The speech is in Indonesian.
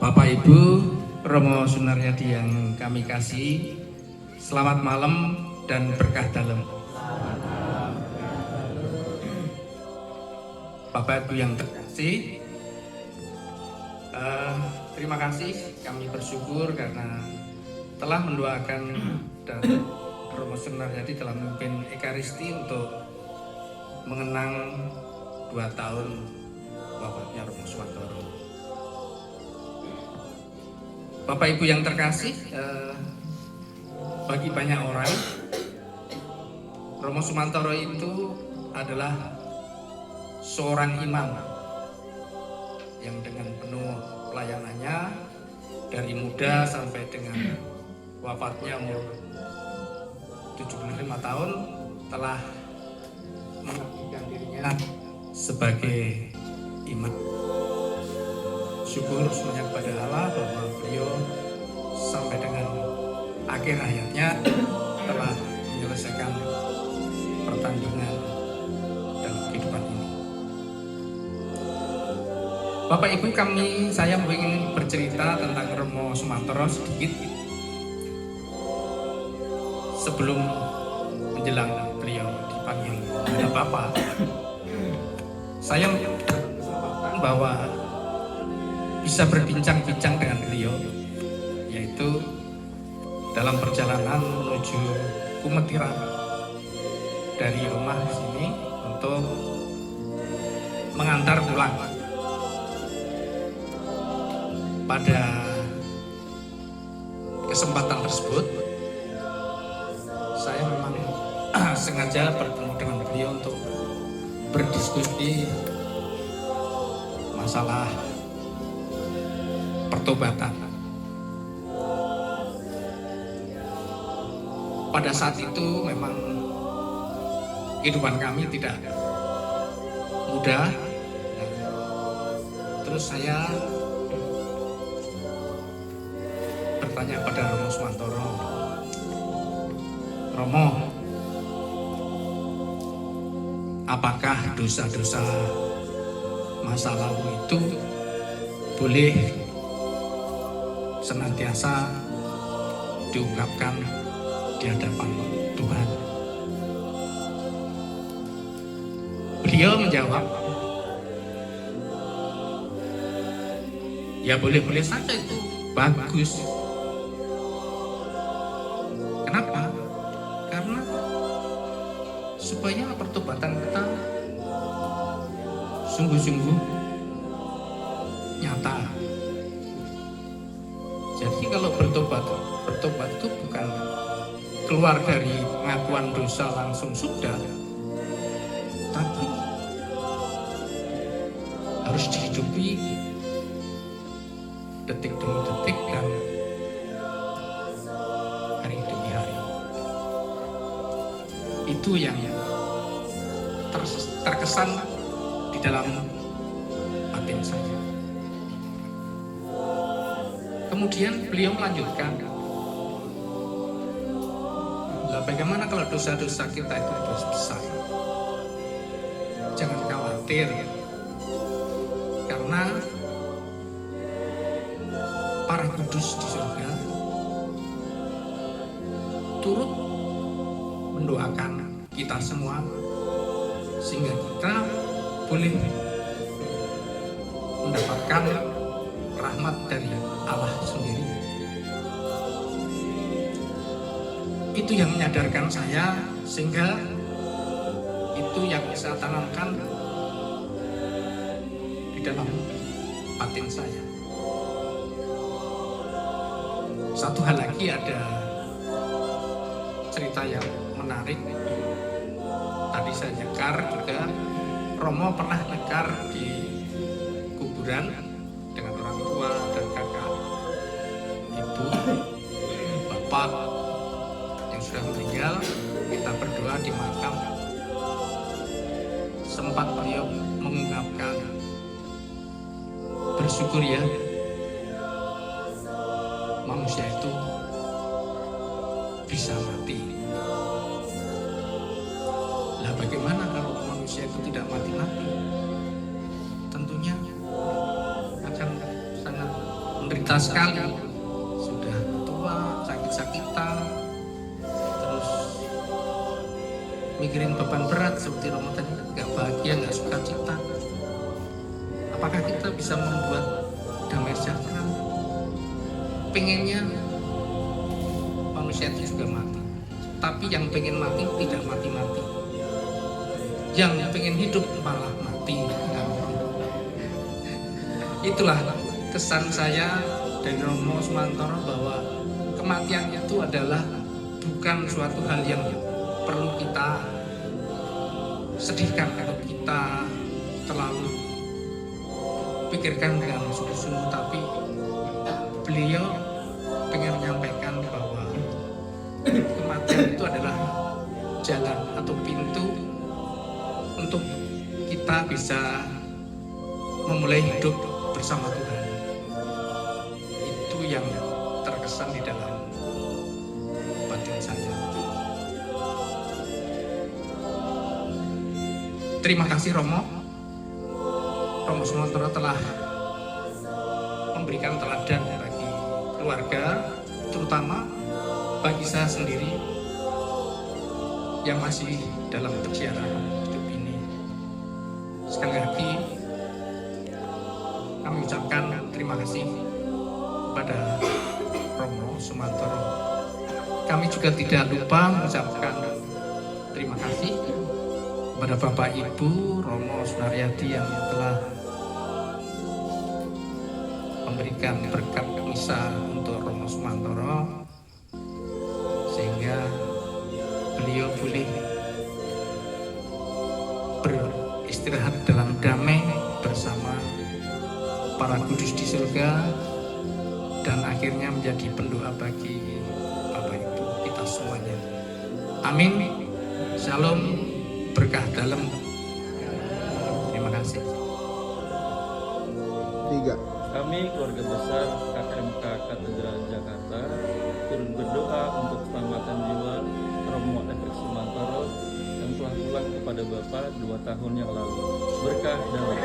Bapak Ibu Romo Sunaryadi yang kami kasih, selamat malam dan berkah dalam. Bapak Ibu yang terkasih, terima kasih, kami bersyukur karena telah mendoakan dan Romo Sunaryadi telah memimpin Ekaristi untuk mengenang 2 tahun wafatnya Romo Sumantoro. Bapak Ibu yang terkasih, bagi banyak orang Romo Sumantoro itu adalah seorang imam yang dengan penuh pelayanannya dari muda sampai dengan wafatnya umur 75 tahun telah mengabdikan dirinya sebagai imam. Syukur semuanya kepada Allah bahwa beliau sampai dengan akhir hayatnya telah menyelesaikan pertandingan dalam kehidupan ini. Bapak Ibu, saya ingin bercerita tentang Romo Sumantoro sedikit sebelum menjelang beliau dipanggil oleh Bapak. Saya berkesempatan bahwa bisa berbincang-bincang dengan beliau, yaitu dalam perjalanan menuju Kumetiran dari rumah sini untuk mengantar pulang. Pada kesempatan tersebut, saya memang sengaja bertemu dengan beliau untuk berdiskusi masalah pertobatan. Pada saat itu memang kehidupan kami tidak mudah. Terus saya bertanya pada Romo Sumantoro, Romo, apakah dosa-dosa masa lalu itu boleh senantiasa diungkapkan di hadapan Tuhan? Beliau menjawab, ya boleh-boleh saja, itu bagus. Kenapa? Karena supaya pertobatan kita sungguh-sungguh nyata. Jadi kalau bertobat itu bukan keluar dari pengakuan dosa langsung sudah, tapi harus dihidupi detik demi detik dan hari demi hari. Itu yang terkesan di dalam batin saya. Kemudian beliau melanjutkan, bagaimana kalau dosa-dosa kita itu dosa besar? Jangan khawatir, karena para kudus di surga turut mendoakan kita semua sehingga kita boleh mendapatkan rahmat dari Allah sendiri. Itu yang menyadarkan saya, sehingga itu yang saya tanamkan di dalam batin saya. Satu hal lagi, ada cerita yang menarik. Tadi saya nyekar juga, Romo pernah nyekar di kuburan dengan orang tua dan kakak, ibu, bapak yang sudah meninggal. Kita berdoa di makam. Sempat beliau mengungkapkan, bersyukur ya, manusia itu bisa mati. Lah bagaimana kalau manusia itu tidak mati-mati? Tentunya menderita sekali, sudah tua, sakit-sakitan, terus mikirin beban berat seperti Romo tadi, nggak bahagia, nggak suka cita. Apakah kita bisa membuat damai sejahtera? Pengennya manusia itu juga mati, tapi yang pengen mati tidak mati-mati, yang pengen hidup malah mati. Itulah kesan saya dari Romo Sumantoro, bahwa kematian itu adalah bukan suatu hal yang perlu kita sedihkan atau kita terlalu pikirkan dengan sungguh-sungguh, tapi beliau ingin menyampaikan bahwa kematian itu adalah jalan atau pintu untuk kita bisa memulai hidup bersama Tuhan. Itu yang terkesan di dalam batin saya. Terima kasih Romo Sumantoro telah memberikan teladan bagi keluarga, terutama bagi saya sendiri yang masih dalam perjalanan hidup ini. Sekali lagi kami ucapkan terima kasih kepada Romo Sumantoro. Kami juga tidak lupa mengucapkan terima kasih kepada Bapak Ibu Romo Sunaryadi yang telah memberikan berkat misa untuk Romo Sumantoro, sehingga beliau boleh beristirahat dalam damai bersama para kudus di surga, dan akhirnya menjadi pendoa bagi Bapak Ibu kita semuanya. Amin. Shalom, berkah dalam. Terima kasih. 3. Kami keluarga besar KMK Katedral Jakarta turut berdoa untuk keselamatan jiwa Romo Efek Sumantoro yang telah pulang kepada Bapa 2 tahun yang lalu. Berkah dalam.